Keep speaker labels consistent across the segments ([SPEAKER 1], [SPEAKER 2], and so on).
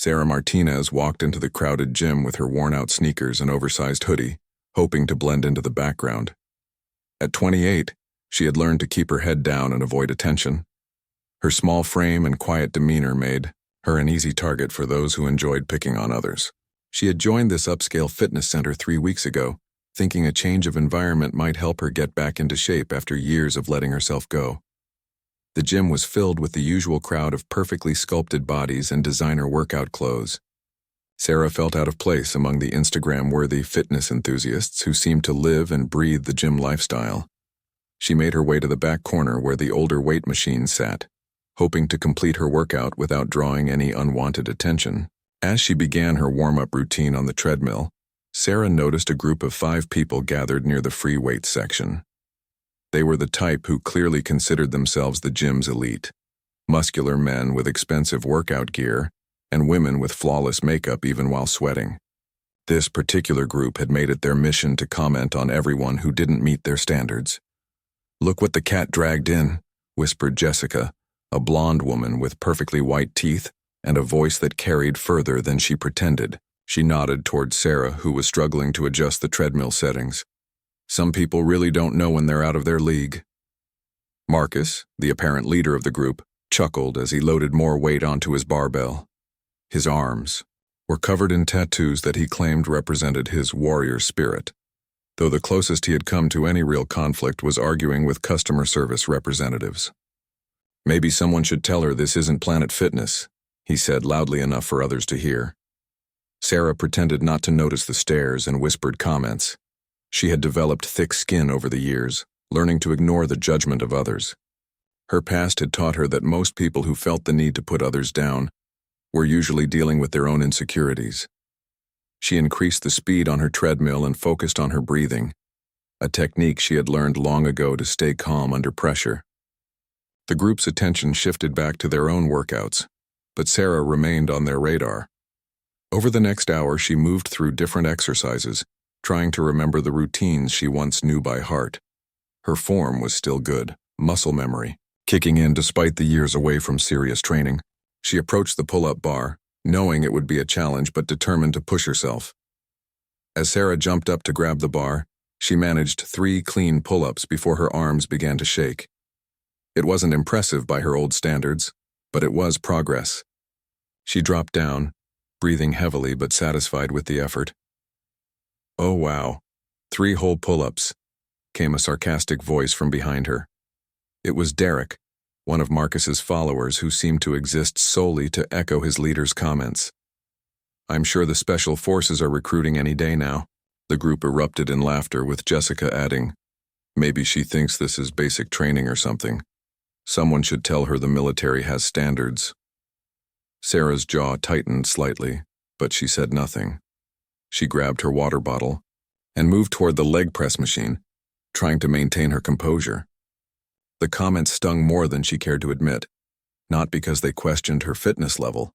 [SPEAKER 1] Sarah Martinez walked into the crowded gym with her worn-out sneakers and oversized hoodie, hoping to blend into the background. At 28, she had learned to keep her head down and avoid attention. Her small frame and quiet demeanor made her an easy target for those who enjoyed picking on others. She had joined this upscale fitness center 3 weeks ago, thinking a change of environment might help her get back into shape after years of letting herself go. The gym was filled with the usual crowd of perfectly sculpted bodies and designer workout clothes. Sarah felt out of place among the Instagram-worthy fitness enthusiasts who seemed to live and breathe the gym lifestyle. She made her way to the back corner where the older weight machines sat, hoping to complete her workout without drawing any unwanted attention. As she began her warm-up routine on the treadmill, Sarah noticed a group of 5 people gathered near the free weights section. They were the type who clearly considered themselves the gym's elite. Muscular men with expensive workout gear, and women with flawless makeup even while sweating. This particular group had made it their mission to comment on everyone who didn't meet their standards. "Look what the cat dragged in," whispered Jessica, a blonde woman with perfectly white teeth and a voice that carried further than she pretended. She nodded towards Sarah, who was struggling to adjust the treadmill settings. "Some people really don't know when they're out of their league." Marcus, the apparent leader of the group, chuckled as he loaded more weight onto his barbell. His arms were covered in tattoos that he claimed represented his warrior spirit, though the closest he had come to any real conflict was arguing with customer service representatives. "Maybe someone should tell her this isn't Planet Fitness," he said loudly enough for others to hear. Sarah pretended not to notice the stares and whispered comments. She had developed thick skin over the years, learning to ignore the judgment of others. Her past had taught her that most people who felt the need to put others down were usually dealing with their own insecurities. She increased the speed on her treadmill and focused on her breathing, a technique she had learned long ago to stay calm under pressure. The group's attention shifted back to their own workouts, but Sarah remained on their radar. Over the next hour, she moved through different exercises, trying to remember the routines she once knew by heart. Her form was still good, muscle memory kicking in despite the years away from serious training. She approached the pull-up bar, knowing it would be a challenge but determined to push herself. As Sarah jumped up to grab the bar, she managed 3 clean pull-ups before her arms began to shake. It wasn't impressive by her old standards, but it was progress. She dropped down, breathing heavily but satisfied with the effort. "Oh wow, 3 whole pull-ups," came a sarcastic voice from behind her. It was Derek, one of Marcus's followers who seemed to exist solely to echo his leader's comments. "I'm sure the special forces are recruiting any day now." The group erupted in laughter, with Jessica adding, "Maybe she thinks this is basic training or something. Someone should tell her the military has standards." Sarah's jaw tightened slightly, but she said nothing. She grabbed her water bottle and moved toward the leg press machine, trying to maintain her composure. The comments stung more than she cared to admit, not because they questioned her fitness level,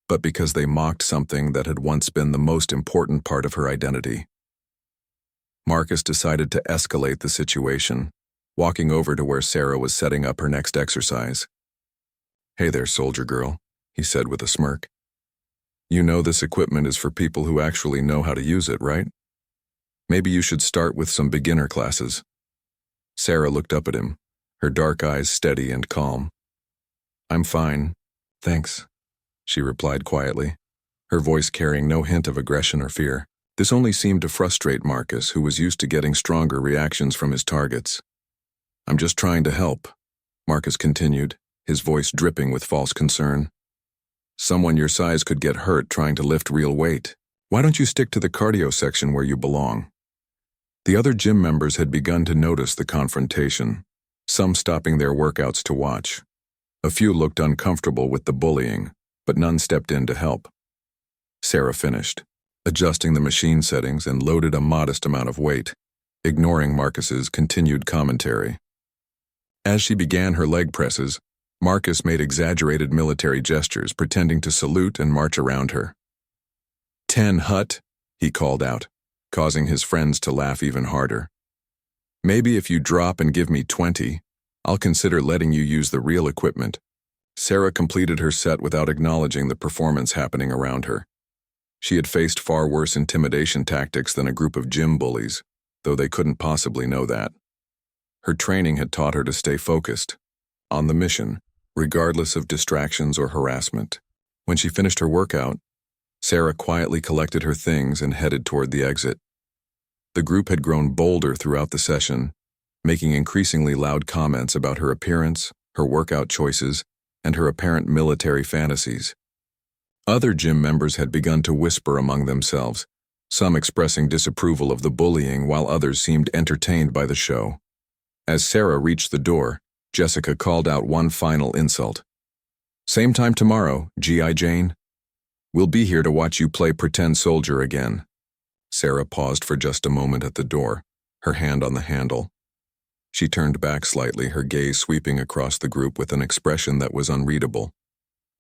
[SPEAKER 1] but because they mocked something that had once been the most important part of her identity. Marcus decided to escalate the situation, walking over to where Sarah was setting up her next exercise. "Hey there, soldier girl," he said with a smirk. "You know this equipment is for people who actually know how to use it, right? Maybe you should start with some beginner classes." Sarah looked up at him, her dark eyes steady and calm. "I'm fine, thanks," she replied quietly, her voice carrying no hint of aggression or fear. This only seemed to frustrate Marcus, who was used to getting stronger reactions from his targets. "I'm just trying to help," Marcus continued, his voice dripping with false concern. "Someone your size could get hurt trying to lift real weight. Why don't you stick to the cardio section where you belong?" The other gym members had begun to notice the confrontation, some stopping their workouts to watch. A few looked uncomfortable with the bullying, but none stepped in to help. Sarah finished, adjusting the machine settings, and loaded a modest amount of weight, ignoring Marcus's continued commentary. As she began her leg presses, Marcus made exaggerated military gestures, pretending to salute and march around her. "10 hut," he called out, causing his friends to laugh even harder. "Maybe if you drop and give me 20, I'll consider letting you use the real equipment." Sarah completed her set without acknowledging the performance happening around her. She had faced far worse intimidation tactics than a group of gym bullies, though they couldn't possibly know that. Her training had taught her to stay focused, on the mission, regardless of distractions or harassment. When she finished her workout, Sarah quietly collected her things and headed toward the exit. The group had grown bolder throughout the session, making increasingly loud comments about her appearance, her workout choices, and her apparent military fantasies. Other gym members had begun to whisper among themselves, some expressing disapproval of the bullying while others seemed entertained by the show. As Sarah reached the door, Jessica called out one final insult. "Same time tomorrow, G.I. Jane. We'll be here to watch you play pretend soldier again." Sarah paused for just a moment at the door, her hand on the handle. She turned back slightly, her gaze sweeping across the group with an expression that was unreadable.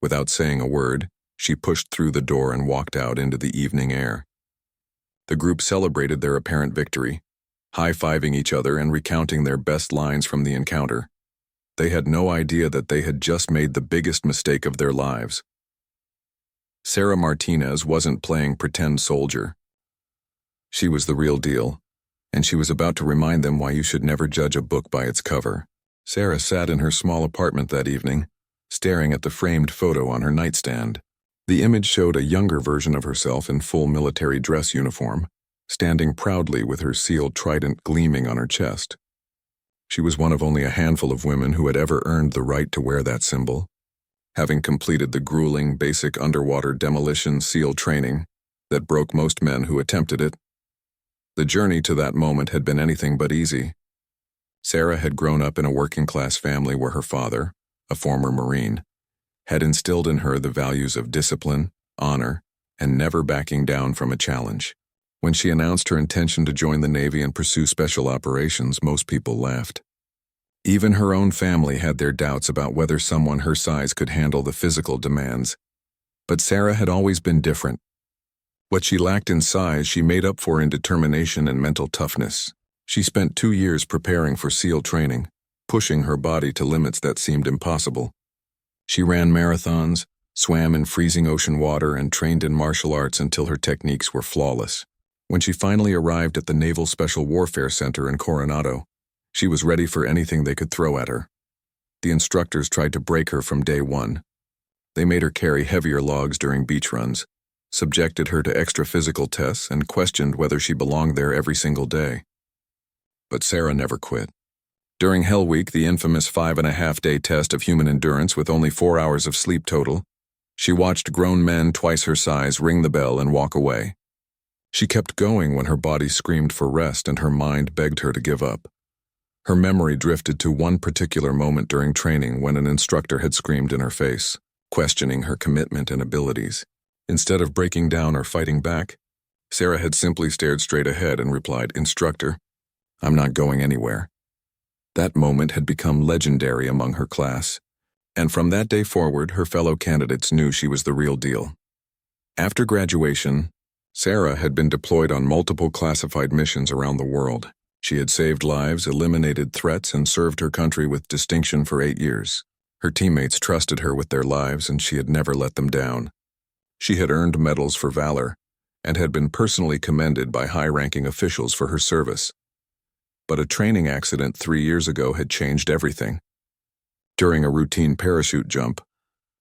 [SPEAKER 1] Without saying a word, she pushed through the door and walked out into the evening air. The group celebrated their apparent victory, high-fiving each other and recounting their best lines from the encounter. They had no idea that they had just made the biggest mistake of their lives. Sarah Martinez wasn't playing pretend soldier. She was the real deal, and she was about to remind them why you should never judge a book by its cover. Sarah sat in her small apartment that evening, staring at the framed photo on her nightstand. The image showed a younger version of herself in full military dress uniform, standing proudly with her sealed trident gleaming on her chest. She was one of only a handful of women who had ever earned the right to wear that symbol, having completed the grueling basic underwater demolition SEAL training that broke most men who attempted it. The journey to that moment had been anything but easy. Sarah had grown up in a working-class family where her father, a former Marine, had instilled in her the values of discipline, honor, and never backing down from a challenge. When she announced her intention to join the Navy and pursue special operations, most people laughed. Even her own family had their doubts about whether someone her size could handle the physical demands. But Sarah had always been different. What she lacked in size, she made up for in determination and mental toughness. She spent 2 years preparing for SEAL training, pushing her body to limits that seemed impossible. She ran marathons, swam in freezing ocean water, and trained in martial arts until her techniques were flawless. When she finally arrived at the Naval Special Warfare Center in Coronado, she was ready for anything they could throw at her. The instructors tried to break her from day one. They made her carry heavier logs during beach runs, subjected her to extra physical tests, and questioned whether she belonged there every single day. But Sarah never quit. During Hell Week, the infamous 5.5-day test of human endurance with only 4 hours of sleep total, she watched grown men twice her size ring the bell and walk away. She kept going when her body screamed for rest and her mind begged her to give up. Her memory drifted to one particular moment during training when an instructor had screamed in her face, questioning her commitment and abilities. Instead of breaking down or fighting back, Sarah had simply stared straight ahead and replied, "Instructor, I'm not going anywhere." That moment had become legendary among her class, and from that day forward, her fellow candidates knew she was the real deal. After graduation, Sarah had been deployed on multiple classified missions around the world. She had saved lives, eliminated threats, and served her country with distinction for 8 years. Her teammates trusted her with their lives, and she had never let them down. She had earned medals for valor, and had been personally commended by high-ranking officials for her service. But a training accident 3 years ago had changed everything. During a routine parachute jump,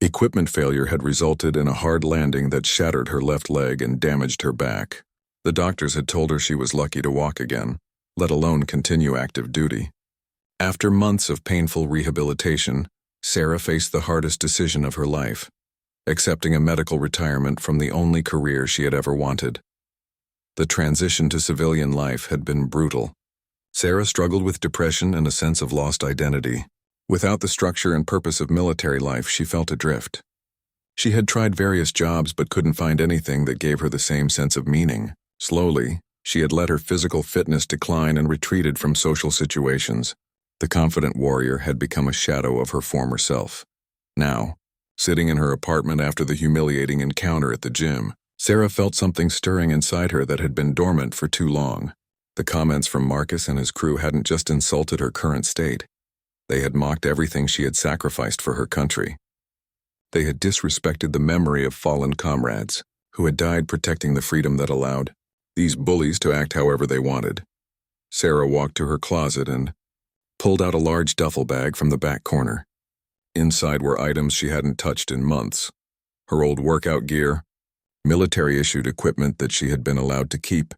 [SPEAKER 1] equipment failure had resulted in a hard landing that shattered her left leg and damaged her back. The doctors had told her she was lucky to walk again, let alone continue active duty. After months of painful rehabilitation, Sarah faced the hardest decision of her life, accepting a medical retirement from the only career she had ever wanted. The transition to civilian life had been brutal. Sarah struggled with depression and a sense of lost identity. Without the structure and purpose of military life, she felt adrift. She had tried various jobs but couldn't find anything that gave her the same sense of meaning. Slowly, she had let her physical fitness decline and retreated from social situations. The confident warrior had become a shadow of her former self. Now, sitting in her apartment after the humiliating encounter at the gym, Sarah felt something stirring inside her that had been dormant for too long. The comments from Marcus and his crew hadn't just insulted her current state. They had mocked everything she had sacrificed for her country. They had disrespected the memory of fallen comrades who had died protecting the freedom that allowed these bullies to act however they wanted. Sarah walked to her closet and pulled out a large duffel bag from the back corner. Inside were items she hadn't touched in months: her old workout gear, military-issued equipment that she had been allowed to keep,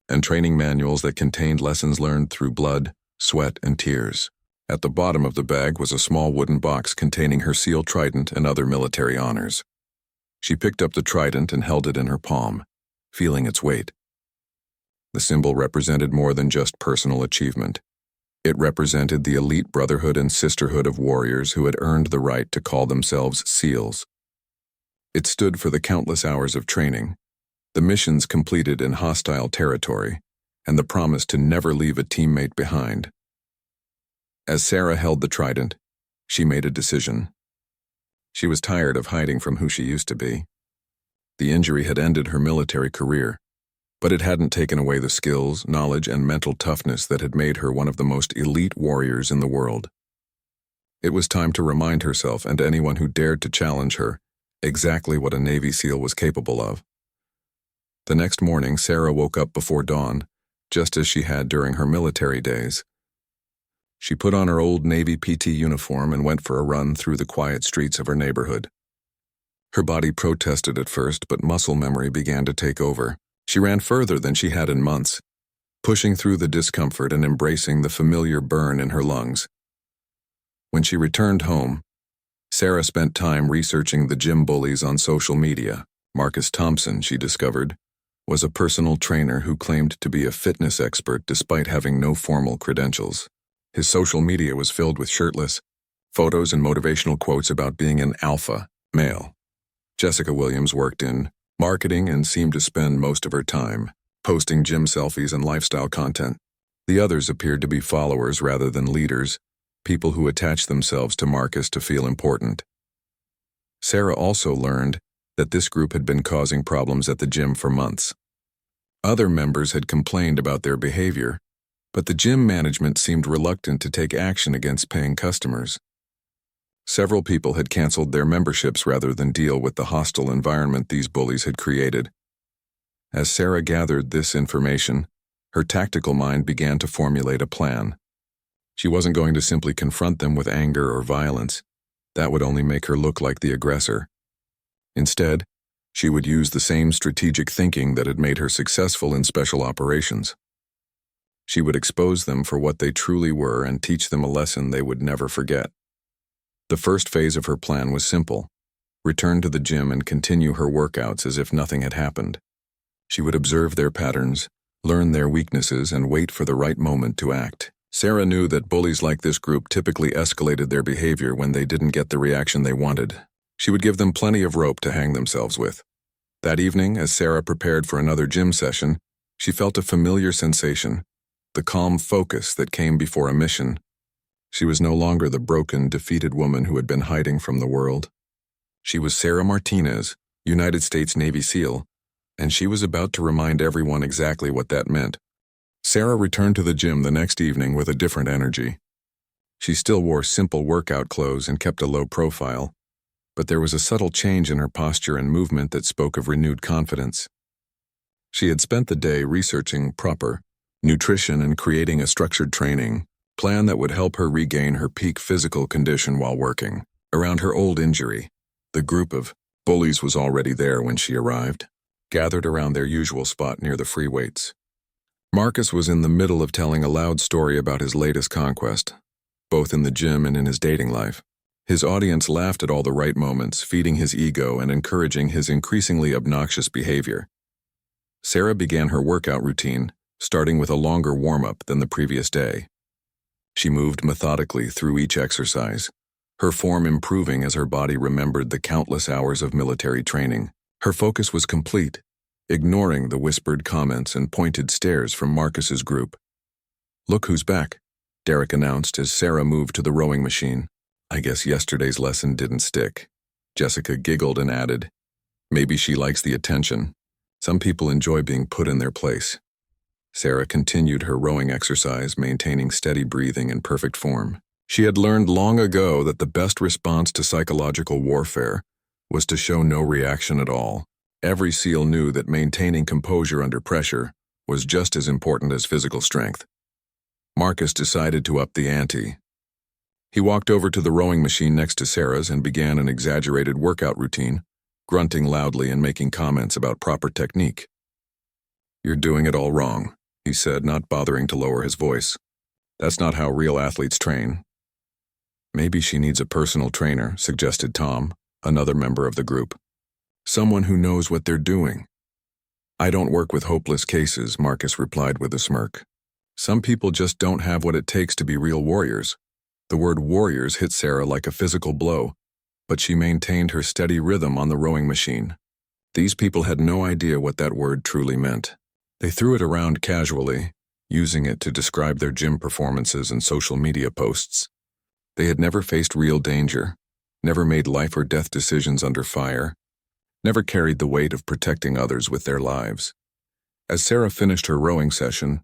[SPEAKER 1] and training manuals that contained lessons learned through blood, sweat, and tears. At the bottom of the bag was a small wooden box containing her SEAL trident and other military honors. She picked up the trident and held it in her palm, feeling its weight. The symbol represented more than just personal achievement. It represented the elite brotherhood and sisterhood of warriors who had earned the right to call themselves SEALs. It stood for the countless hours of training, the missions completed in hostile territory, and the promise to never leave a teammate behind. As Sarah held the trident, she made a decision. She was tired of hiding from who she used to be. The injury had ended her military career, but it hadn't taken away the skills, knowledge, and mental toughness that had made her one of the most elite warriors in the world. It was time to remind herself and anyone who dared to challenge her exactly what a Navy SEAL was capable of. The next morning, Sarah woke up before dawn, just as she had during her military days. She put on her old Navy PT uniform and went for a run through the quiet streets of her neighborhood. Her body protested at first, but muscle memory began to take over. She ran further than she had in months, pushing through the discomfort and embracing the familiar burn in her lungs. When she returned home, Sarah spent time researching the gym bullies on social media. Marcus Thompson, she discovered, was a personal trainer who claimed to be a fitness expert despite having no formal credentials. His social media was filled with shirtless photos and motivational quotes about being an alpha male. Jessica Williams worked in marketing and seemed to spend most of her time posting gym selfies and lifestyle content. The others appeared to be followers rather than leaders, people who attached themselves to Marcus to feel important. Sarah also learned that this group had been causing problems at the gym for months. Other members had complained about their behavior, but the gym management seemed reluctant to take action against paying customers. Several people had canceled their memberships rather than deal with the hostile environment these bullies had created. As Sarah gathered this information, her tactical mind began to formulate a plan. She wasn't going to simply confront them with anger or violence. That would only make her look like the aggressor. Instead, she would use the same strategic thinking that had made her successful in special operations. She would expose them for what they truly were and teach them a lesson they would never forget. The first phase of her plan was simple: return to the gym and continue her workouts as if nothing had happened. She would observe their patterns, learn their weaknesses, and wait for the right moment to act. Sarah knew that bullies like this group typically escalated their behavior when they didn't get the reaction they wanted. She would give them plenty of rope to hang themselves with. That evening, as Sarah prepared for another gym session, she felt a familiar sensation: the calm focus that came before a mission. She was no longer the broken, defeated woman who had been hiding from the world. She was Sarah Martinez, United States Navy SEAL, and she was about to remind everyone exactly what that meant. Sarah returned to the gym the next evening with a different energy. She still wore simple workout clothes and kept a low profile, but there was a subtle change in her posture and movement that spoke of renewed confidence. She had spent the day researching proper nutrition and creating a structured training plan that would help her regain her peak physical condition while working. Around her old injury, the group of bullies was already there when she arrived, gathered around their usual spot near the free weights. Marcus was in the middle of telling a loud story about his latest conquest, both in the gym and in his dating life. His audience laughed at all the right moments, feeding his ego and encouraging his increasingly obnoxious behavior. Sarah began her workout routine, starting with a longer warm-up than the previous day. She moved methodically through each exercise, her form improving as her body remembered the countless hours of military training. Her focus was complete, ignoring the whispered comments and pointed stares from Marcus's group. "Look who's back," Derek announced as Sarah moved to the rowing machine. "I guess yesterday's lesson didn't stick." Jessica giggled and added, "Maybe she likes the attention. Some people enjoy being put in their place." Sarah continued her rowing exercise, maintaining steady breathing and perfect form. She had learned long ago that the best response to psychological warfare was to show no reaction at all. Every SEAL knew that maintaining composure under pressure was just as important as physical strength. Marcus decided to up the ante. He walked over to the rowing machine next to Sarah's and began an exaggerated workout routine, grunting loudly and making comments about proper technique. "You're doing it all wrong," he said, not bothering to lower his voice. "That's not how real athletes train." "Maybe she needs a personal trainer," suggested Tom, another member of the group. "Someone who knows what they're doing." "I don't work with hopeless cases," Marcus replied with a smirk. "Some people just don't have what it takes to be real warriors." The word warriors hit Sarah like a physical blow, but she maintained her steady rhythm on the rowing machine. These people had no idea what that word truly meant. They threw it around casually, using it to describe their gym performances and social media posts. They had never faced real danger, never made life or death decisions under fire, never carried the weight of protecting others with their lives. As Sarah finished her rowing session,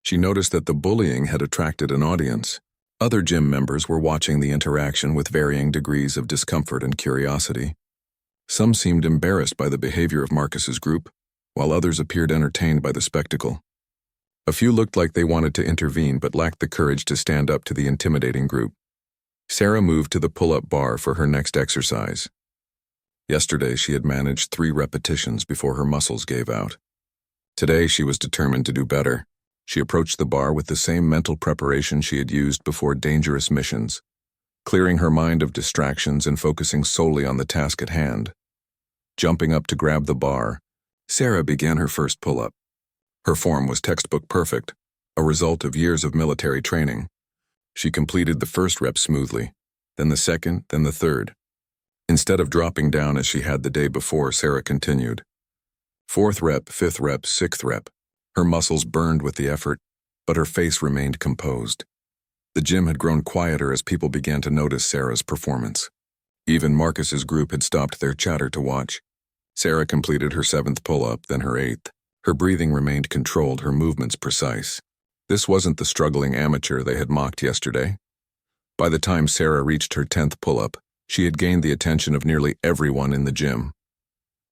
[SPEAKER 1] she noticed that the bullying had attracted an audience. Other gym members were watching the interaction with varying degrees of discomfort and curiosity. Some seemed embarrassed by the behavior of Marcus's group, while others appeared entertained by the spectacle. A few looked like they wanted to intervene but lacked the courage to stand up to the intimidating group. Sarah moved to the pull-up bar for her next exercise. Yesterday she had managed 3 repetitions before her muscles gave out. Today she was determined to do better. She approached the bar with the same mental preparation she had used before dangerous missions, clearing her mind of distractions and focusing solely on the task at hand. Jumping up to grab the bar, Sarah began her first pull-up. Her form was textbook perfect, a result of years of military training. She completed the first rep smoothly, then the second, then the third. Instead of dropping down as she had the day before, Sarah continued. 4th rep, 5th rep, 6th rep. Her muscles burned with the effort, but her face remained composed. The gym had grown quieter as people began to notice Sarah's performance. Even Marcus's group had stopped their chatter to watch. Sarah completed her 7th pull-up, then her 8th. Her breathing remained controlled, her movements precise. This wasn't the struggling amateur they had mocked yesterday. By the time Sarah reached her 10th pull-up, she had gained the attention of nearly everyone in the gym.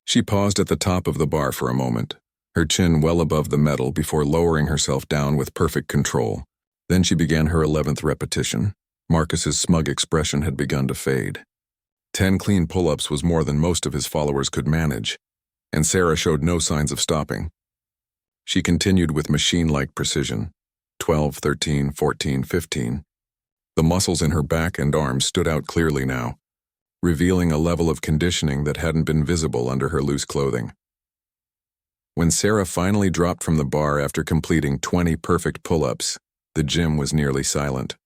[SPEAKER 1] She paused at the top of the bar for a moment, her chin well above the metal before lowering herself down with perfect control. Then she began her 11th repetition. Marcus's smug expression had begun to fade. 10 clean pull-ups was more than most of his followers could manage, and Sarah showed no signs of stopping. She continued with machine-like precision. 12, 13, 14, 15. The muscles in her back and arms stood out clearly now, revealing a level of conditioning that hadn't been visible under her loose clothing. When Sarah finally dropped from the bar after completing 20 perfect pull-ups, the gym was nearly silent.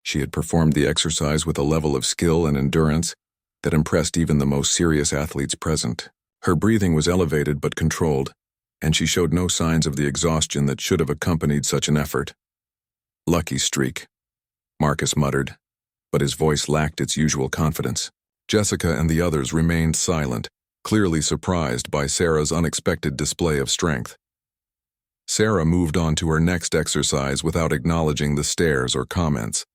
[SPEAKER 1] She had performed the exercise with a level of skill and endurance that impressed even the most serious athletes present. Her breathing was elevated but controlled, and she showed no signs of the exhaustion that should have accompanied such an effort. "Lucky streak," Marcus muttered, but his voice lacked its usual confidence. Jessica and the others remained silent, clearly surprised by Sarah's unexpected display of strength. Sarah moved on to her next exercise without acknowledging the stares or comments.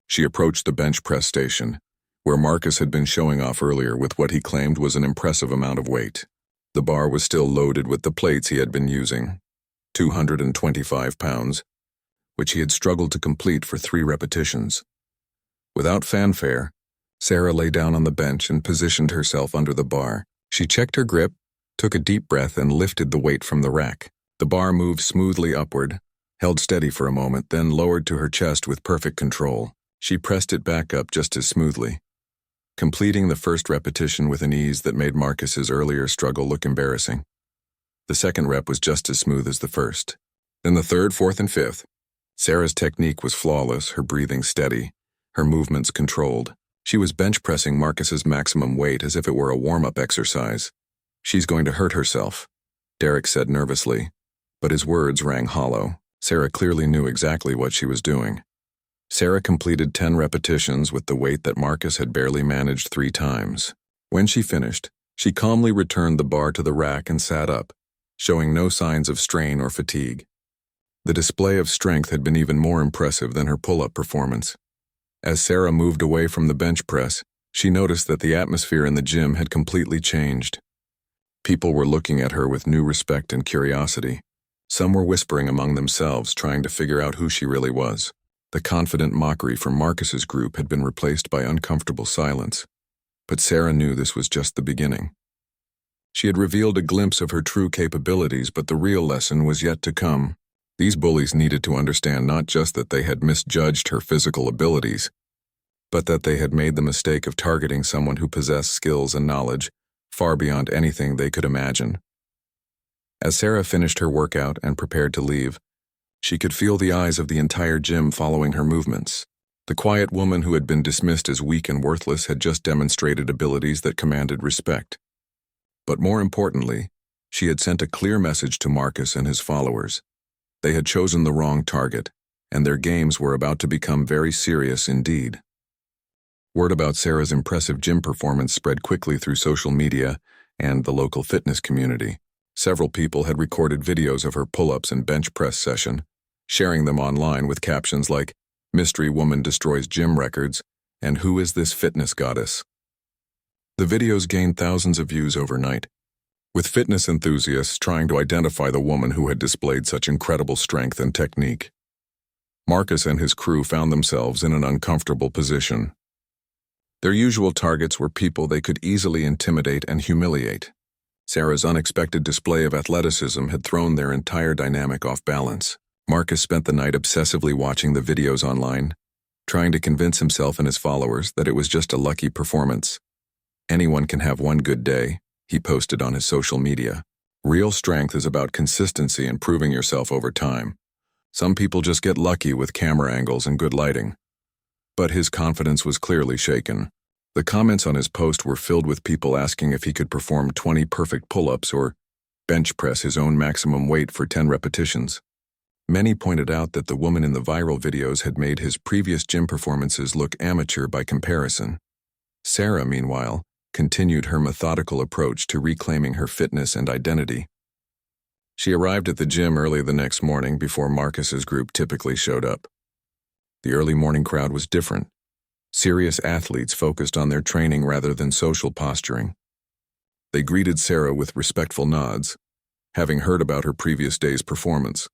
[SPEAKER 1] She approached the bench press station, where Marcus had been showing off earlier with what he claimed was an impressive amount of weight. The bar was still loaded with the plates he had been using, 225 pounds, which he had struggled to complete for 3 repetitions. Without fanfare, Sarah lay down on the bench and positioned herself under the bar. She checked her grip, took a deep breath, and lifted the weight from the rack. The bar moved smoothly upward, held steady for a moment, then lowered to her chest with perfect control. She pressed it back up just as smoothly, completing the first repetition with an ease that made Marcus's earlier struggle look embarrassing. The second rep was just as smooth as the first. Then the third, fourth, and fifth. Sarah's technique was flawless, her breathing steady, her movements controlled. She was bench pressing Marcus's maximum weight as if it were a warm-up exercise. "She's going to hurt herself," Derek said nervously, but his words rang hollow. Sarah clearly knew exactly what she was doing. Sarah completed 10 repetitions with the weight that Marcus had barely managed 3 times. When she finished, she calmly returned the bar to the rack and sat up, showing no signs of strain or fatigue. The display of strength had been even more impressive than her pull-up performance. As Sarah moved away from the bench press, She noticed that the atmosphere in the gym had completely changed. People were looking at her with new respect and curiosity. Some were whispering among themselves, trying to figure out who she really was. The confident mockery from Marcus's group had been replaced by uncomfortable silence. But Sarah knew this was just the beginning. She had revealed a glimpse of her true capabilities, but the real lesson was yet to come. These bullies needed to understand not just that they had misjudged her physical abilities, but that they had made the mistake of targeting someone who possessed skills and knowledge far beyond anything they could imagine. As Sarah finished her workout and prepared to leave, she could feel the eyes of the entire gym following her movements. The quiet woman who had been dismissed as weak and worthless had just demonstrated abilities that commanded respect. But more importantly, she had sent a clear message to Marcus and his followers. They had chosen the wrong target, and their games were about to become very serious indeed. Word about Sarah's impressive gym performance spread quickly through social media and the local fitness community. Several people had recorded videos of her pull-ups and bench press session, sharing them online with captions like, "Mystery Woman Destroys Gym Records," and "Who is this fitness goddess?" The videos gained thousands of views overnight, with fitness enthusiasts trying to identify the woman who had displayed such incredible strength and technique. Marcus and his crew found themselves in an uncomfortable position. Their usual targets were people they could easily intimidate and humiliate. Sarah's unexpected display of athleticism had thrown their entire dynamic off balance. Marcus spent the night obsessively watching the videos online, trying to convince himself and his followers that it was just a lucky performance. "Anyone can have one good day," he posted on his social media. "Real strength is about consistency and proving yourself over time. Some people just get lucky with camera angles and good lighting." But his confidence was clearly shaken. The comments on his post were filled with people asking if he could perform 20 perfect pull-ups or bench press his own maximum weight for 10 repetitions. Many pointed out that the woman in the viral videos had made his previous gym performances look amateur by comparison. Sarah, meanwhile, continued her methodical approach to reclaiming her fitness and identity. She arrived at the gym early the next morning before Marcus's group typically showed up. The early morning crowd was different. Serious athletes focused on their training rather than social posturing. They greeted Sarah with respectful nods, having heard about her previous day's performance.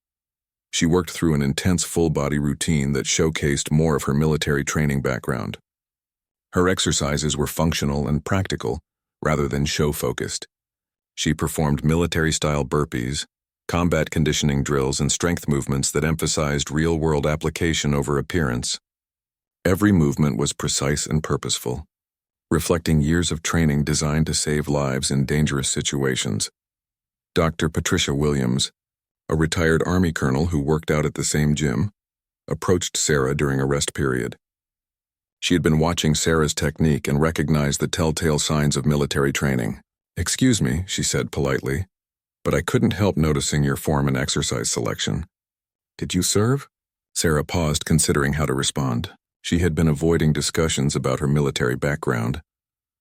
[SPEAKER 1] She worked through an intense full-body routine that showcased more of her military training background. Her exercises were functional and practical, rather than show-focused. She performed military-style burpees, combat conditioning drills, and strength movements that emphasized real-world application over appearance. Every movement was precise and purposeful, reflecting years of training designed to save lives in dangerous situations. Dr. Patricia Williams, a retired Army colonel who worked out at the same gym, approached Sarah during a rest period. She had been watching Sarah's technique and recognized the telltale signs of military training. "Excuse me," she said politely, "but I couldn't help noticing your form and exercise selection. Did you serve?" Sarah paused, considering how to respond. She had been avoiding discussions about her military background,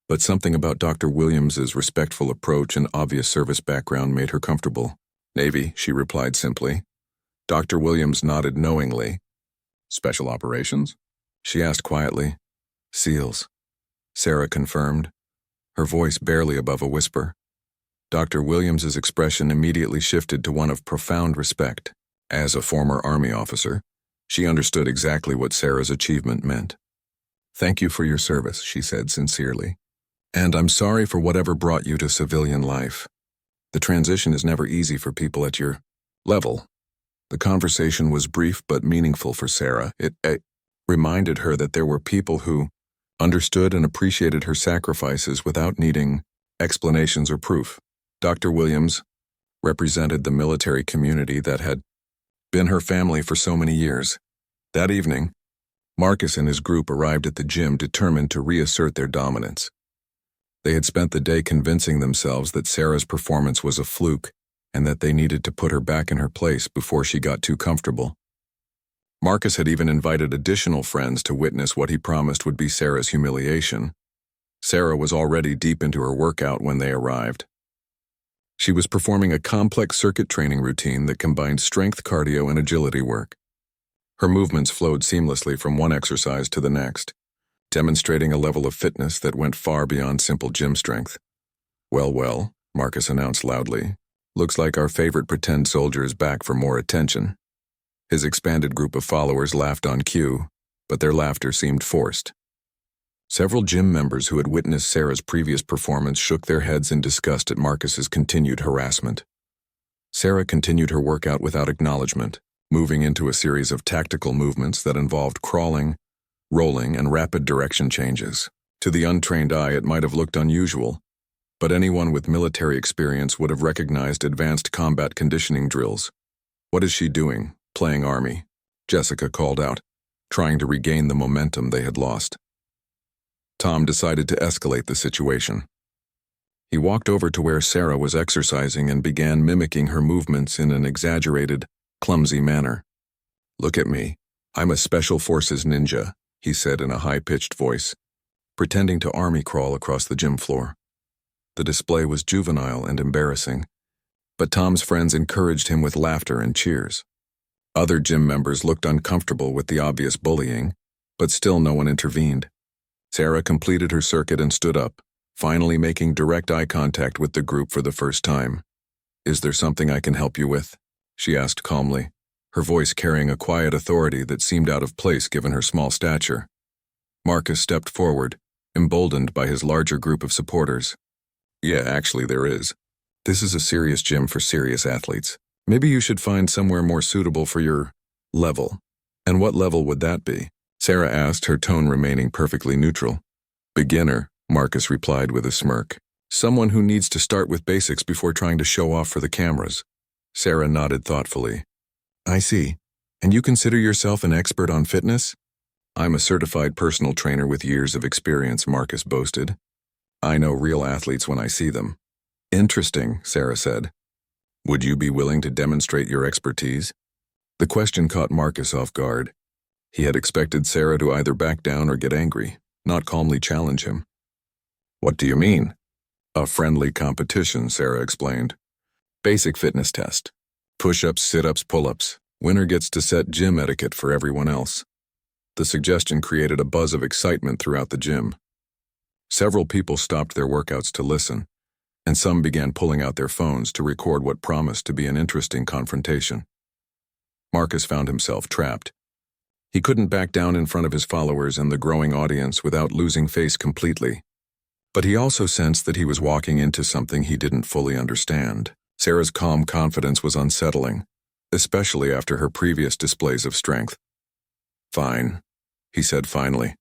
[SPEAKER 1] but something about Dr. Williams's respectful approach and obvious service background made her comfortable. "Navy," she replied simply. Dr. Williams nodded knowingly. "Special operations?" she asked quietly. "SEALs," Sarah confirmed, her voice barely above a whisper. Dr. Williams's expression immediately shifted to one of profound respect. As a former Army officer, she understood exactly what Sarah's achievement meant. "Thank you for your service," she said sincerely. "And I'm sorry for whatever brought you to civilian life. The transition is never easy for people at your level." The conversation was brief but meaningful for Sarah. It reminded her that there were people who understood and appreciated her sacrifices without needing explanations or proof. Dr. Williams represented the military community that had been her family for so many years. That evening, Marcus and his group arrived at the gym determined to reassert their dominance. They had spent the day convincing themselves that Sarah's performance was a fluke and that they needed to put her back in her place before she got too comfortable. Marcus had even invited additional friends to witness what he promised would be Sarah's humiliation. Sarah was already deep into her workout when they arrived. She was performing a complex circuit training routine that combined strength, cardio, and agility work. Her movements flowed seamlessly from one exercise to the next, demonstrating a level of fitness that went far beyond simple gym strength. "Well, well," Marcus announced loudly. "Looks like our favorite pretend soldier is back for more attention." His expanded group of followers laughed on cue, but their laughter seemed forced. Several gym members who had witnessed Sarah's previous performance shook their heads in disgust at Marcus's continued harassment. Sarah continued her workout without acknowledgement, moving into a series of tactical movements that involved crawling, rolling, and rapid direction changes. To the untrained eye, it might have looked unusual, but anyone with military experience would have recognized advanced combat conditioning drills. "What is she doing? Playing army?" Jessica called out, trying to regain the momentum they had lost. Tom decided to escalate the situation. He walked over to where Sarah was exercising and began mimicking her movements in an exaggerated, clumsy manner. "Look at me. I'm a Special Forces ninja," he said in a high-pitched voice, pretending to army crawl across the gym floor. The display was juvenile and embarrassing, but Tom's friends encouraged him with laughter and cheers. Other gym members looked uncomfortable with the obvious bullying, but still no one intervened. Sarah completed her circuit and stood up, finally making direct eye contact with the group for the first time. "Is there something I can help you with?" she asked calmly, her voice carrying a quiet authority that seemed out of place given her small stature. Marcus stepped forward, emboldened by his larger group of supporters. "Yeah, actually there is. This is a serious gym for serious athletes. Maybe you should find somewhere more suitable for your level." "And what level would that be?" Sarah asked, her tone remaining perfectly neutral. "Beginner," Marcus replied with a smirk. "Someone who needs to start with basics before trying to show off for the cameras." Sarah nodded thoughtfully. "I see. And you consider yourself an expert on fitness?" "I'm a certified personal trainer with years of experience," Marcus boasted. "I know real athletes when I see them." "Interesting," Sarah said. "Would you be willing to demonstrate your expertise?" The question caught Marcus off guard. He had expected Sarah to either back down or get angry, not calmly challenge him. "What do you mean?" "A friendly competition," Sarah explained. "Basic fitness test. Push-ups, sit-ups, pull-ups. Winner gets to set gym etiquette for everyone else." The suggestion created a buzz of excitement throughout the gym. Several people stopped their workouts to listen, and some began pulling out their phones to record what promised to be an interesting confrontation. Marcus found himself trapped. He couldn't back down in front of his followers and the growing audience without losing face completely. But he also sensed that he was walking into something he didn't fully understand. Sarah's calm confidence was unsettling, especially after her previous displays of strength. "Fine," he said finally,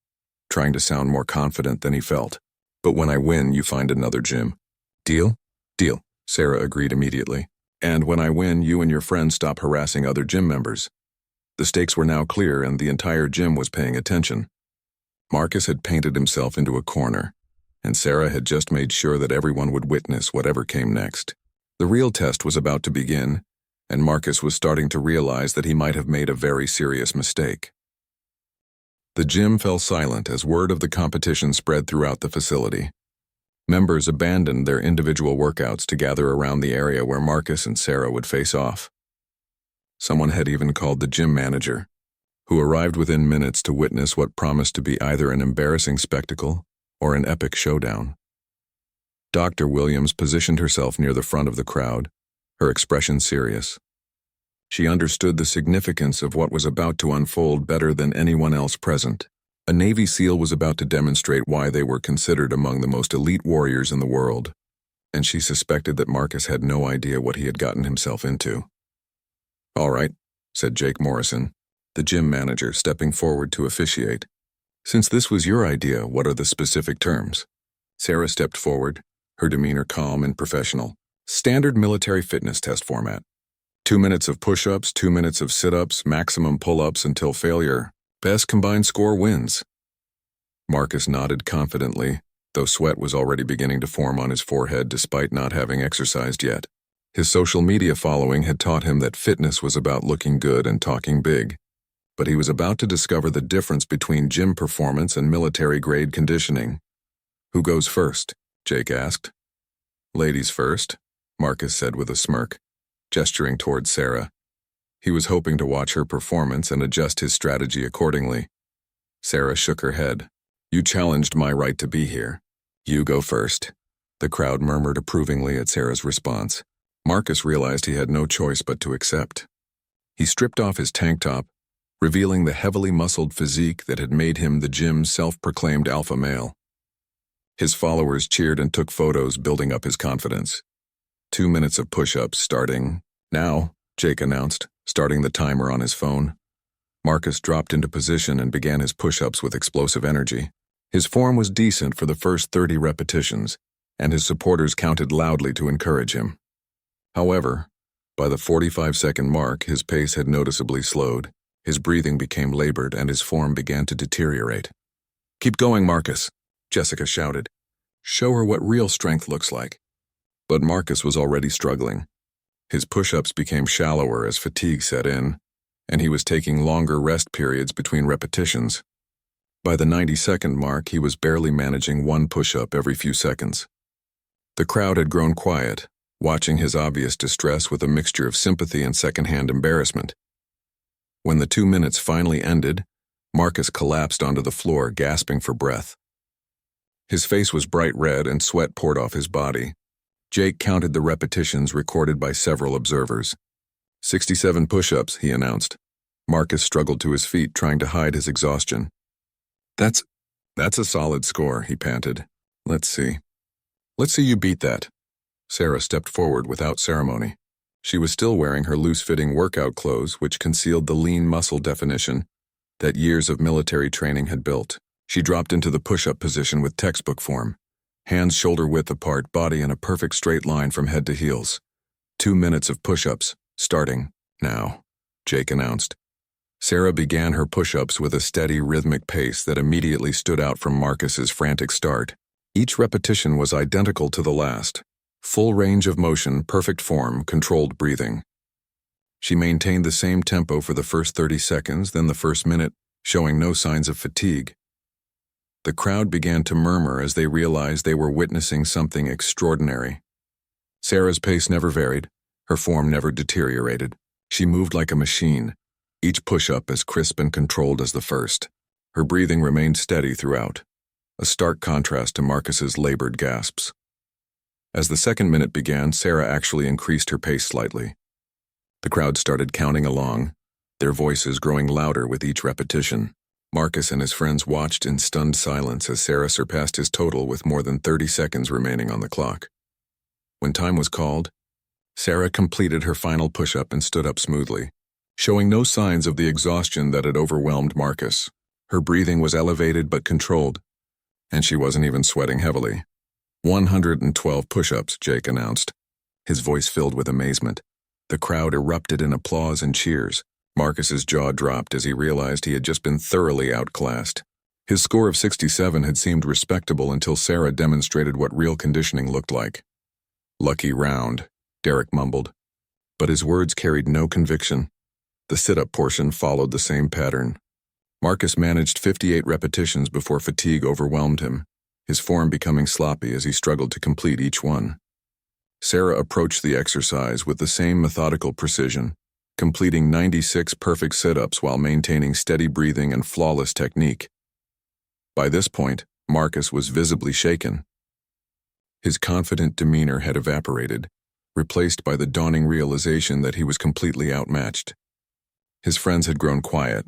[SPEAKER 1] trying to sound more confident than he felt. "But when I win, you find another gym. Deal?" "Deal," Sarah agreed immediately. "And when I win, you and your friends stop harassing other gym members." The stakes were now clear and the entire gym was paying attention. Marcus had painted himself into a corner, and Sarah had just made sure that everyone would witness whatever came next. The real test was about to begin, and Marcus was starting to realize that he might have made a very serious mistake. The gym fell silent as word of the competition spread throughout the facility. Members abandoned their individual workouts to gather around the area where Marcus and Sarah would face off. Someone had even called the gym manager, who arrived within minutes to witness what promised to be either an embarrassing spectacle or an epic showdown. Dr. Williams positioned herself near the front of the crowd, her expression serious. She understood the significance of what was about to unfold better than anyone else present. A Navy SEAL was about to demonstrate why they were considered among the most elite warriors in the world, and she suspected that Marcus had no idea what he had gotten himself into. "All right," said Jake Morrison, the gym manager, stepping forward to officiate. "Since this was your idea, what are the specific terms?" Sarah stepped forward, her demeanor calm and professional. "Standard military fitness test format. 2 minutes of push-ups, 2 minutes of sit-ups, maximum pull-ups until failure. Best combined score wins." Marcus nodded confidently, though sweat was already beginning to form on his forehead despite not having exercised yet. His social media following had taught him that fitness was about looking good and talking big, but he was about to discover the difference between gym performance and military-grade conditioning. "Who goes first?" Jake asked. "Ladies first," Marcus said with a smirk, gesturing toward Sarah. He was hoping to watch her performance and adjust his strategy accordingly. Sarah shook her head. You challenged my right to be here. You go first. The crowd murmured approvingly at Sarah's response. Marcus realized he had no choice but to accept. He stripped off his tank top, revealing the heavily muscled physique that had made him the gym's self-proclaimed alpha male. His followers cheered and took photos, building up his confidence. 2 minutes of push-ups starting now, Jake announced, starting the timer on his phone. Marcus dropped into position and began his push-ups with explosive energy. His form was decent for the first 30 repetitions, and his supporters counted loudly to encourage him. However, by the 45-second mark, his pace had noticeably slowed. His breathing became labored and his form began to deteriorate. "Keep going, Marcus," Jessica shouted. "Show her what real strength looks like." But Marcus was already struggling. His push-ups became shallower as fatigue set in, and he was taking longer rest periods between repetitions. By the 90-second mark, he was barely managing one push-up every few seconds. The crowd had grown quiet, watching his obvious distress with a mixture of sympathy and secondhand embarrassment. When the 2 minutes finally ended, Marcus collapsed onto the floor, gasping for breath. His face was bright red and sweat poured off his body. Jake counted the repetitions recorded by several observers. 67 push-ups, he announced. Marcus struggled to his feet, trying to hide his exhaustion. That's a solid score, he panted. Let's see you beat that." Sarah stepped forward without ceremony. She was still wearing her loose-fitting workout clothes, which concealed the lean muscle definition that years of military training had built. She dropped into the push-up position with textbook form, hands shoulder-width apart, body in a perfect straight line from head to heels. 2 minutes of push-ups, starting now, Jake announced. Sarah began her push-ups with a steady, rhythmic pace that immediately stood out from Marcus's frantic start. Each repetition was identical to the last. Full range of motion, perfect form, controlled breathing. She maintained the same tempo for the first 30 seconds, then the first minute, showing no signs of fatigue. The crowd began to murmur as they realized they were witnessing something extraordinary. Sarah's pace never varied, her form never deteriorated. She moved like a machine, each push-up as crisp and controlled as the first. Her breathing remained steady throughout, a stark contrast to Marcus's labored gasps. As the second minute began, Sarah actually increased her pace slightly. The crowd started counting along, their voices growing louder with each repetition. Marcus and his friends watched in stunned silence as Sarah surpassed his total with more than 30 seconds remaining on the clock. When time was called, Sarah completed her final push-up and stood up smoothly, showing no signs of the exhaustion that had overwhelmed Marcus. Her breathing was elevated but controlled, and she wasn't even sweating heavily. 112 push-ups, Jake announced, his voice filled with amazement. The crowd erupted in applause and cheers. Marcus's jaw dropped as he realized he had just been thoroughly outclassed. His score of 67 had seemed respectable until Sarah demonstrated what real conditioning looked like. "Lucky round," Derek mumbled, but his words carried no conviction. The sit-up portion followed the same pattern. Marcus managed 58 repetitions before fatigue overwhelmed him, his form becoming sloppy as he struggled to complete each one. Sarah approached the exercise with the same methodical precision, completing 96 perfect sit-ups while maintaining steady breathing and flawless technique. By this point, Marcus was visibly shaken. His confident demeanor had evaporated, replaced by the dawning realization that he was completely outmatched. His friends had grown quiet,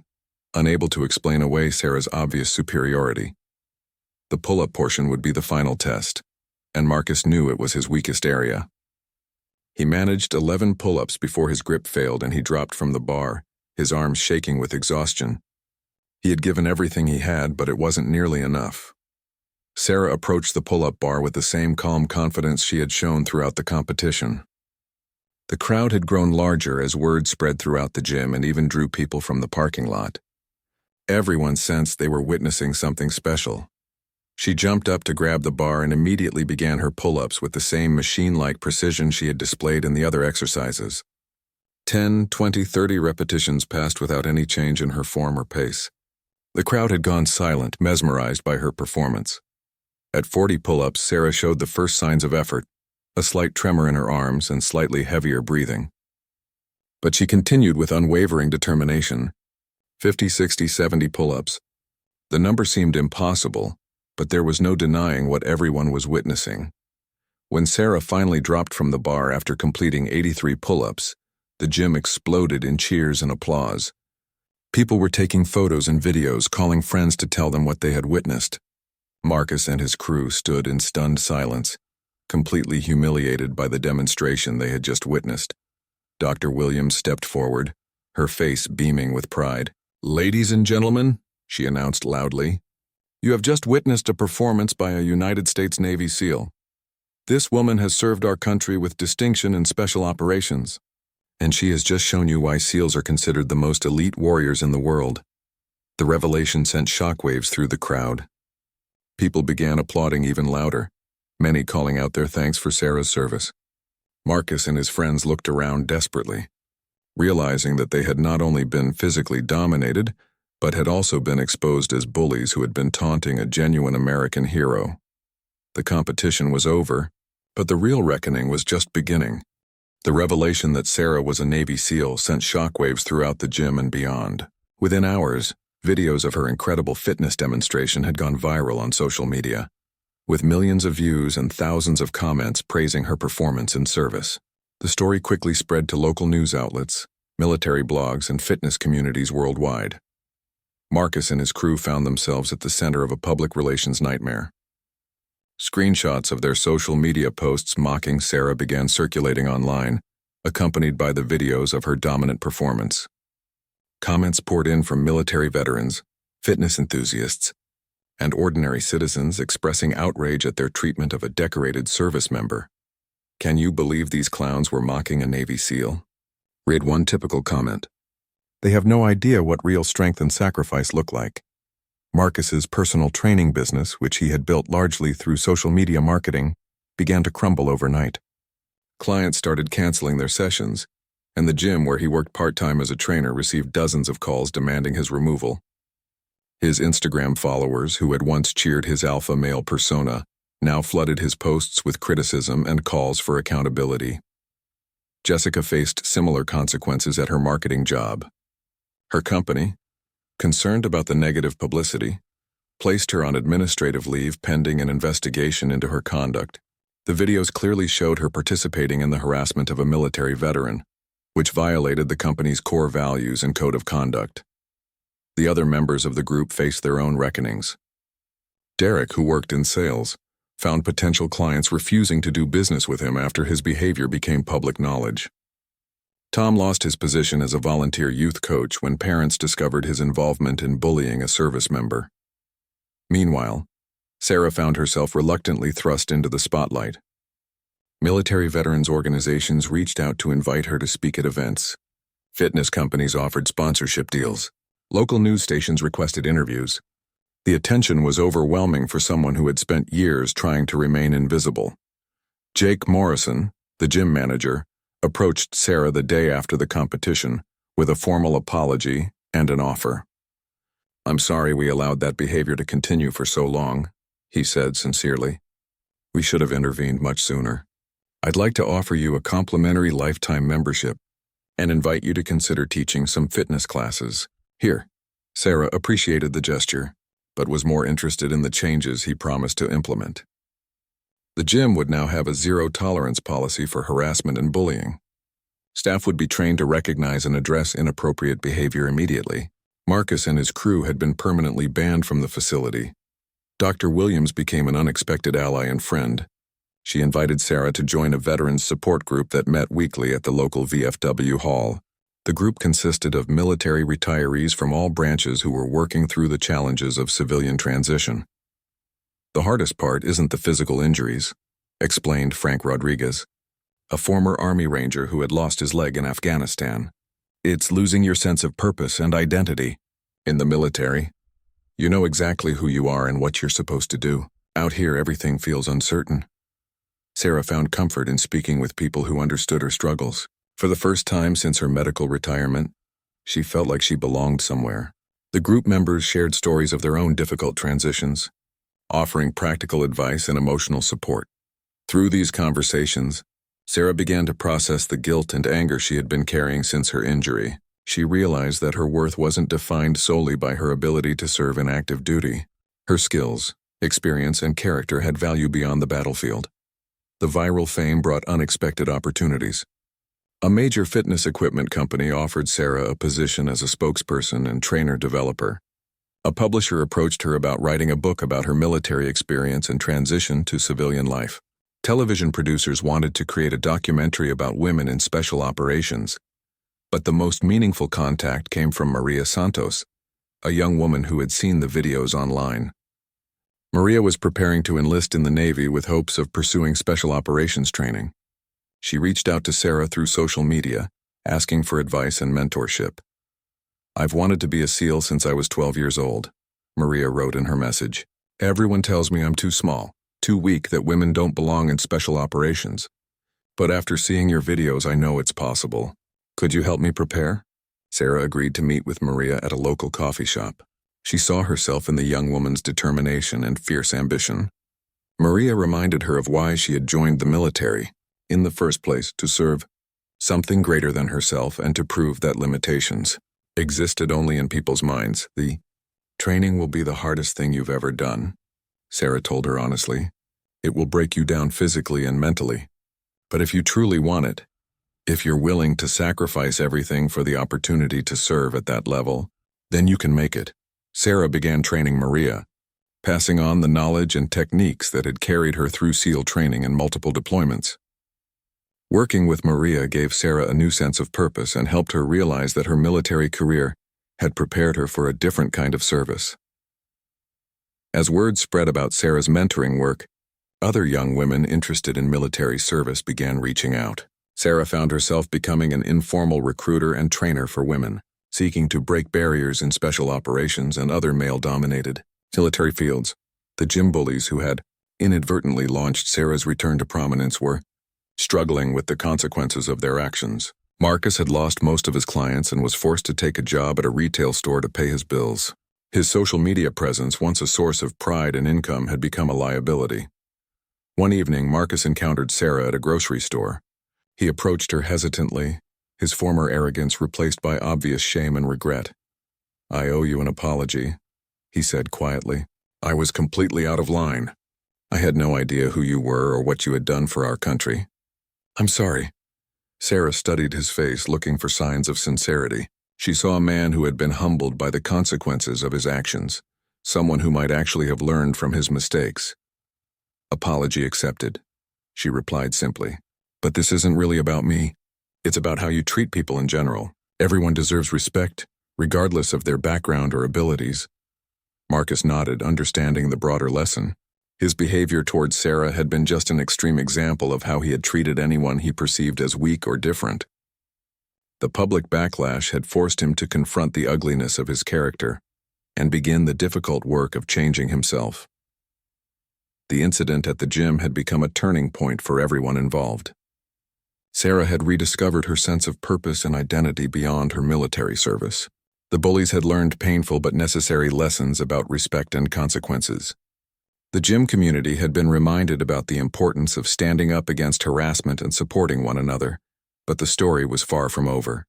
[SPEAKER 1] unable to explain away Sarah's obvious superiority. The pull-up portion would be the final test, and Marcus knew it was his weakest area. He managed 11 pull-ups before his grip failed and he dropped from the bar, his arms shaking with exhaustion. He had given everything he had, but it wasn't nearly enough. Sarah approached the pull-up bar with the same calm confidence she had shown throughout the competition. The crowd had grown larger as word spread throughout the gym and even drew people from the parking lot. Everyone sensed they were witnessing something special. She jumped up to grab the bar and immediately began her pull-ups with the same machine-like precision she had displayed in the other exercises. 10, 20, 30 repetitions passed without any change in her form or pace. The crowd had gone silent, mesmerized by her performance. At 40 pull-ups, Sarah showed the first signs of effort, a slight tremor in her arms and slightly heavier breathing. But she continued with unwavering determination. 50, 60, 70 pull-ups. The number seemed impossible, but there was no denying what everyone was witnessing. When Sarah finally dropped from the bar after completing 83 pull-ups, the gym exploded in cheers and applause. People were taking photos and videos, calling friends to tell them what they had witnessed. Marcus and his crew stood in stunned silence, completely humiliated by the demonstration they had just witnessed. Dr. Williams stepped forward, her face beaming with pride. "Ladies and gentlemen," she announced loudly, "you have just witnessed a performance by a United States Navy SEAL. This woman has served our country with distinction in special operations, and she has just shown you why SEALs are considered the most elite warriors in the world." The revelation sent shockwaves through the crowd. People began applauding even louder, many calling out their thanks for Sarah's service. Marcus and his friends looked around desperately, realizing that they had not only been physically dominated, but had also been exposed as bullies who had been taunting a genuine American hero. The competition was over, but the real reckoning was just beginning. The revelation that Sarah was a Navy SEAL sent shockwaves throughout the gym and beyond. Within hours, videos of her incredible fitness demonstration had gone viral on social media, with millions of views and thousands of comments praising her performance and service. The story quickly spread to local news outlets, military blogs, and fitness communities worldwide. Marcus and his crew found themselves at the center of a public relations nightmare. Screenshots of their social media posts mocking Sarah began circulating online, accompanied by the videos of her dominant performance. Comments poured in from military veterans, fitness enthusiasts, and ordinary citizens expressing outrage at their treatment of a decorated service member. "Can you believe these clowns were mocking a Navy SEAL?" read one typical comment. "They have no idea what real strength and sacrifice look like." Marcus's personal training business, which he had built largely through social media marketing, began to crumble overnight. Clients started canceling their sessions, and the gym where he worked part-time as a trainer received dozens of calls demanding his removal. His Instagram followers, who had once cheered his alpha male persona, now flooded his posts with criticism and calls for accountability. Jessica faced similar consequences at her marketing job. Her company, concerned about the negative publicity, placed her on administrative leave pending an investigation into her conduct. The videos clearly showed her participating in the harassment of a military veteran, which violated the company's core values and code of conduct. The other members of the group faced their own reckonings. Derek, who worked in sales, found potential clients refusing to do business with him after his behavior became public knowledge. Tom lost his position as a volunteer youth coach when parents discovered his involvement in bullying a service member. Meanwhile, Sarah found herself reluctantly thrust into the spotlight. Military veterans organizations reached out to invite her to speak at events. Fitness companies offered sponsorship deals. Local news stations requested interviews. The attention was overwhelming for someone who had spent years trying to remain invisible. Jake Morrison, the gym manager, approached Sarah the day after the competition with a formal apology and an offer. "I'm sorry we allowed that behavior to continue for so long," he said sincerely. "We should have intervened much sooner. I'd like to offer you a complimentary lifetime membership and invite you to consider teaching some fitness classes. Here." Sarah appreciated the gesture, but was more interested in the changes he promised to implement. The gym would now have a zero-tolerance policy for harassment and bullying. Staff would be trained to recognize and address inappropriate behavior immediately. Marcus and his crew had been permanently banned from the facility. Dr. Williams became an unexpected ally and friend. She invited Sarah to join a veterans support group that met weekly at the local VFW hall. The group consisted of military retirees from all branches who were working through the challenges of civilian transition. "The hardest part isn't the physical injuries," explained Frank Rodriguez, a former Army Ranger who had lost his leg in Afghanistan. "It's losing your sense of purpose and identity. In the military, you know exactly who you are and what you're supposed to do. Out here, everything feels uncertain." Sarah found comfort in speaking with people who understood her struggles. For the first time since her medical retirement, she felt like she belonged somewhere. The group members shared stories of their own difficult transitions, offering practical advice and emotional support. Through these conversations, Sarah began to process the guilt and anger she had been carrying since her injury. She realized that her worth wasn't defined solely by her ability to serve in active duty. Her skills, experience, and character had value beyond the battlefield. The viral fame brought unexpected opportunities. A major fitness equipment company offered Sarah a position as a spokesperson and trainer-developer. A publisher approached her about writing a book about her military experience and transition to civilian life. Television producers wanted to create a documentary about women in special operations. But the most meaningful contact came from Maria Santos, a young woman who had seen the videos online. Maria was preparing to enlist in the Navy with hopes of pursuing special operations training. She reached out to Sarah through social media, asking for advice and mentorship. "I've wanted to be a SEAL since I was 12 years old," Maria wrote in her message. "Everyone tells me I'm too small, too weak, that women don't belong in special operations. But after seeing your videos, I know it's possible. Could you help me prepare?" Sarah agreed to meet with Maria at a local coffee shop. She saw herself in the young woman's determination and fierce ambition. Maria reminded her of why she had joined the military, in the first place, to serve something greater than herself and to prove that limitations existed only in people's minds. "The training will be the hardest thing you've ever done," Sarah told her honestly. "It will break you down physically and mentally. But if you truly want it, if you're willing to sacrifice everything for the opportunity to serve at that level, then you can make it." Sarah began training Maria, passing on the knowledge and techniques that had carried her through SEAL training and multiple deployments. Working with Maria gave Sarah a new sense of purpose and helped her realize that her military career had prepared her for a different kind of service. As word spread about Sarah's mentoring work, other young women interested in military service began reaching out. Sarah found herself becoming an informal recruiter and trainer for women, seeking to break barriers in special operations and other male-dominated military fields. The gym bullies who had inadvertently launched Sarah's return to prominence were struggling with the consequences of their actions. Marcus had lost most of his clients and was forced to take a job at a retail store to pay his bills. His social media presence, once a source of pride and income, had become a liability. One evening, Marcus encountered Sarah at a grocery store. He approached her hesitantly, his former arrogance replaced by obvious shame and regret. "I owe you an apology," he said quietly. "I was completely out of line. I had no idea who you were or what you had done for our country." "I'm sorry." Sarah studied his face, looking for signs of sincerity. She saw a man who had been humbled by the consequences of his actions, someone who might actually have learned from his mistakes. "Apology accepted," she replied simply. "But this isn't really about me. It's about how you treat people in general. Everyone deserves respect, regardless of their background or abilities." Marcus nodded, understanding the broader lesson. His behavior towards Sarah had been just an extreme example of how he had treated anyone he perceived as weak or different. The public backlash had forced him to confront the ugliness of his character and begin the difficult work of changing himself. The incident at the gym had become a turning point for everyone involved. Sarah had rediscovered her sense of purpose and identity beyond her military service. The bullies had learned painful but necessary lessons about respect and consequences. The gym community had been reminded about the importance of standing up against harassment and supporting one another, but the story was far from over.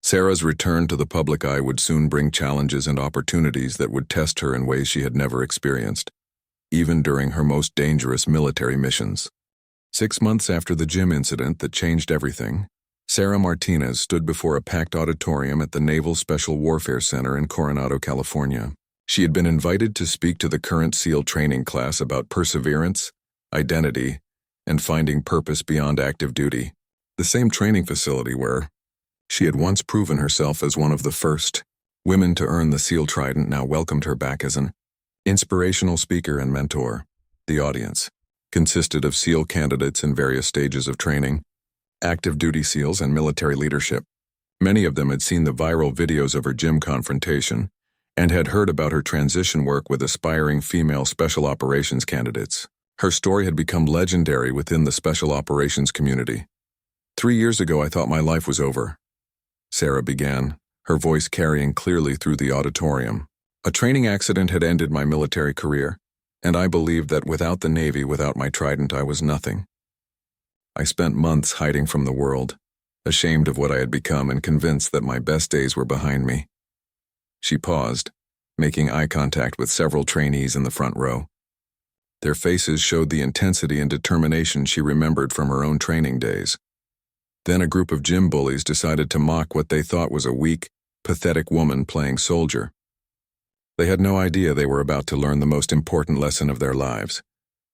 [SPEAKER 1] Sarah's return to the public eye would soon bring challenges and opportunities that would test her in ways she had never experienced, even during her most dangerous military missions. 6 months after the gym incident that changed everything, Sarah Martinez stood before a packed auditorium at the Naval Special Warfare Center in Coronado, California. She had been invited to speak to the current SEAL training class about perseverance, identity, and finding purpose beyond active duty. The same training facility where she had once proven herself as one of the first women to earn the SEAL Trident now welcomed her back as an inspirational speaker and mentor. The audience consisted of SEAL candidates in various stages of training, active duty SEALs, and military leadership. Many of them had seen the viral videos of her gym confrontation and had heard about her transition work with aspiring female special operations candidates. Her story had become legendary within the special operations community. 3 years ago, I thought my life was over," Sarah began, her voice carrying clearly through the auditorium. "A training accident had ended my military career, and I believed that without the Navy, without my trident, I was nothing. I spent months hiding from the world, ashamed of what I had become and convinced that my best days were behind me. She paused, making eye contact with several trainees in the front row. Their faces showed the intensity and determination she remembered from her own training days. Then a group of gym bullies decided to mock what they thought was a weak, pathetic woman playing soldier. They had no idea they were about to learn the most important lesson of their lives,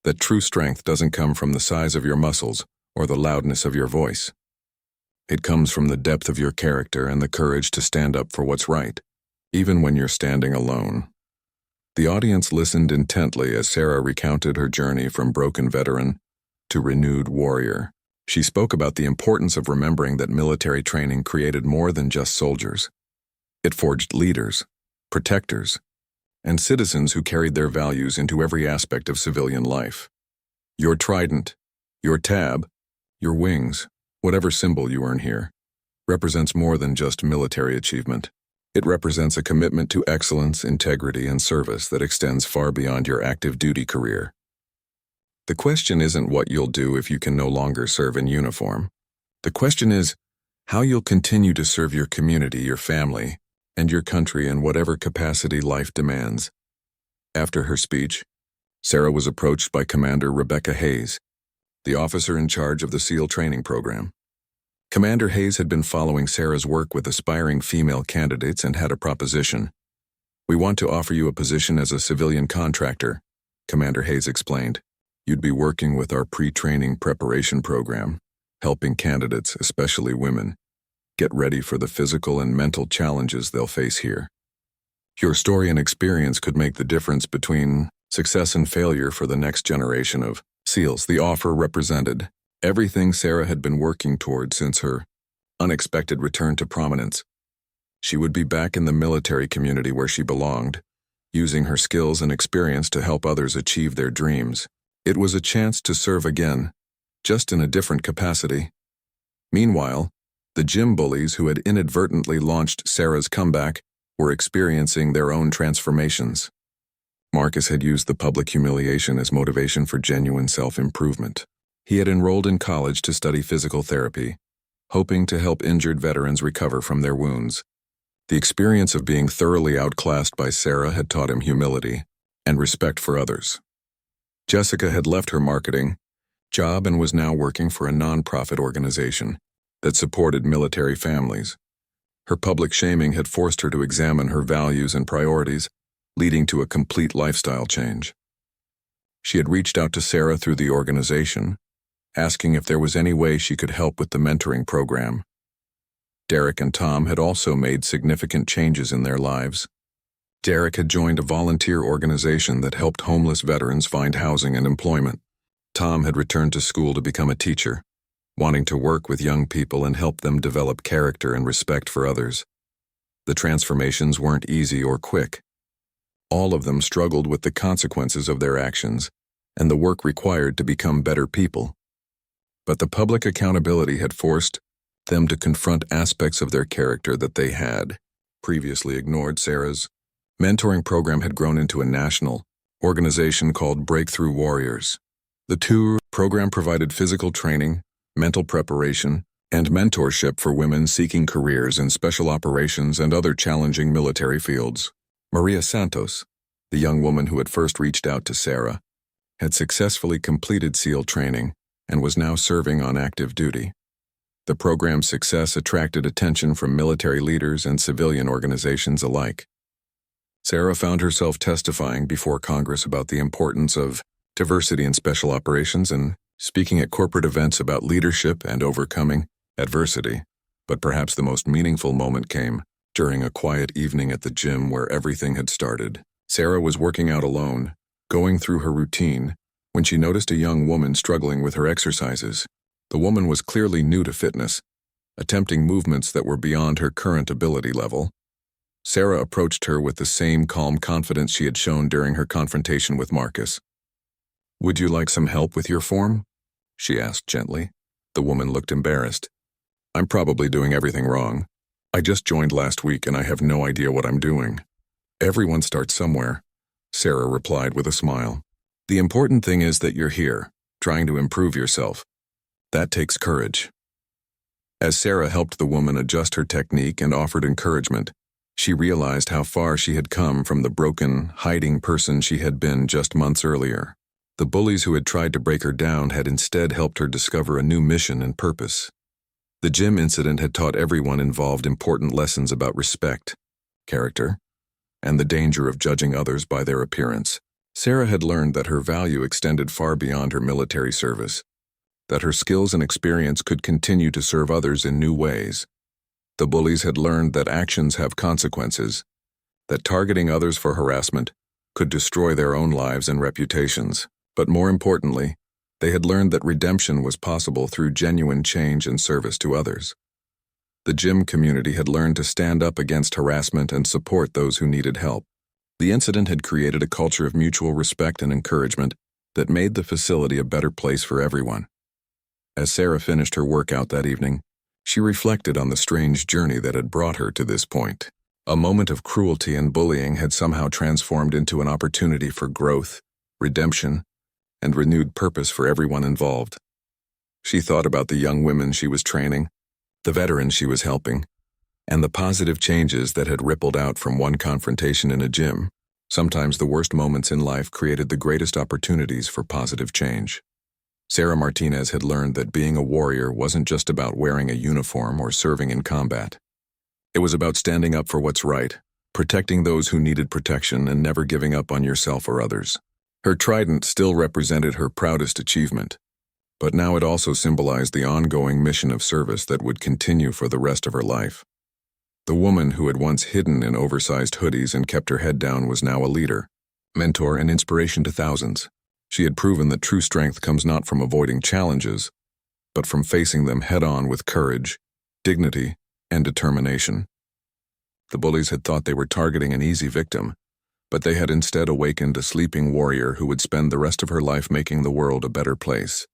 [SPEAKER 1] that true strength doesn't come from the size of your muscles or the loudness of your voice. It comes from the depth of your character and the courage to stand up for what's right, even when you're standing alone. The audience listened intently as Sarah recounted her journey from broken veteran to renewed warrior. She spoke about the importance of remembering that military training created more than just soldiers. It forged leaders, protectors, and citizens who carried their values into every aspect of civilian life. Your trident, your tab, your wings, whatever symbol you earn here, represents more than just military achievement. It represents a commitment to excellence, integrity, and service that extends far beyond your active duty career. The question isn't what you'll do if you can no longer serve in uniform. The question is how you'll continue to serve your community, your family, and your country in whatever capacity life demands. After her speech, Sarah was approached by Commander Rebecca Hayes, the officer in charge of the SEAL training program. Commander Hayes had been following Sarah's work with aspiring female candidates and had a proposition. "We want to offer you a position as a civilian contractor," Commander Hayes explained. "You'd be working with our pre-training preparation program, helping candidates, especially women, get ready for the physical and mental challenges they'll face here. Your story and experience could make the difference between success and failure for the next generation of SEALs." The offer represented everything Sarah had been working toward since her unexpected return to prominence. She would be back in the military community where she belonged, using her skills and experience to help others achieve their dreams. It was a chance to serve again, just in a different capacity. Meanwhile, the gym bullies who had inadvertently launched Sarah's comeback were experiencing their own transformations. Marcus had used the public humiliation as motivation for genuine self-improvement. He had enrolled in college to study physical therapy, hoping to help injured veterans recover from their wounds. The experience of being thoroughly outclassed by Sarah had taught him humility and respect for others. Jessica had left her marketing job and was now working for a nonprofit organization that supported military families. Her public shaming had forced her to examine her values and priorities, leading to a complete lifestyle change. She had reached out to Sarah through the organization, asking if there was any way she could help with the mentoring program. Derek and Tom had also made significant changes in their lives. Derek had joined a volunteer organization that helped homeless veterans find housing and employment. Tom had returned to school to become a teacher, wanting to work with young people and help them develop character and respect for others. The transformations weren't easy or quick. All of them struggled with the consequences of their actions and the work required to become better people. But the public accountability had forced them to confront aspects of their character that they had previously ignored. Sarah's mentoring program had grown into a national organization called Breakthrough Warriors. The program provided physical training, mental preparation, and mentorship for women seeking careers in special operations and other challenging military fields. Maria Santos, the young woman who had first reached out to Sarah, had successfully completed SEAL training and was now serving on active duty. The program's success attracted attention from military leaders and civilian organizations alike. Sarah found herself testifying before Congress about the importance of diversity in special operations and speaking at corporate events about leadership and overcoming adversity. But perhaps the most meaningful moment came during a quiet evening at the gym where everything had started. Sarah was working out alone, going through her routine, when she noticed a young woman struggling with her exercises. The woman was clearly new to fitness, attempting movements that were beyond her current ability level. Sarah approached her with the same calm confidence she had shown during her confrontation with Marcus. "Would you like some help with your form?" she asked gently. The woman looked embarrassed. "I'm probably doing everything wrong. I just joined last week and I have no idea what I'm doing." "Everyone starts somewhere," Sarah replied with a smile. "The important thing is that you're here, trying to improve yourself. That takes courage." As Sarah helped the woman adjust her technique and offered encouragement, she realized how far she had come from the broken, hiding person she had been just months earlier. The bullies who had tried to break her down had instead helped her discover a new mission and purpose. The gym incident had taught everyone involved important lessons about respect, character, and the danger of judging others by their appearance. Sarah had learned that her value extended far beyond her military service, that her skills and experience could continue to serve others in new ways. The bullies had learned that actions have consequences, that targeting others for harassment could destroy their own lives and reputations. But more importantly, they had learned that redemption was possible through genuine change and service to others. The gym community had learned to stand up against harassment and support those who needed help. The incident had created a culture of mutual respect and encouragement that made the facility a better place for everyone. As Sarah finished her workout that evening, she reflected on the strange journey that had brought her to this point. A moment of cruelty and bullying had somehow transformed into an opportunity for growth, redemption, and renewed purpose for everyone involved. She thought about the young women she was training, the veterans she was helping, and the positive changes that had rippled out from one confrontation in a gym. Sometimes the worst moments in life created the greatest opportunities for positive change. Sarah Martinez had learned that being a warrior wasn't just about wearing a uniform or serving in combat. It was about standing up for what's right, protecting those who needed protection, and never giving up on yourself or others. Her trident still represented her proudest achievement, but now it also symbolized the ongoing mission of service that would continue for the rest of her life. The woman who had once hidden in oversized hoodies and kept her head down was now a leader, mentor, and inspiration to thousands. She had proven that true strength comes not from avoiding challenges, but from facing them head-on with courage, dignity, and determination. The bullies had thought they were targeting an easy victim, but they had instead awakened a sleeping warrior who would spend the rest of her life making the world a better place.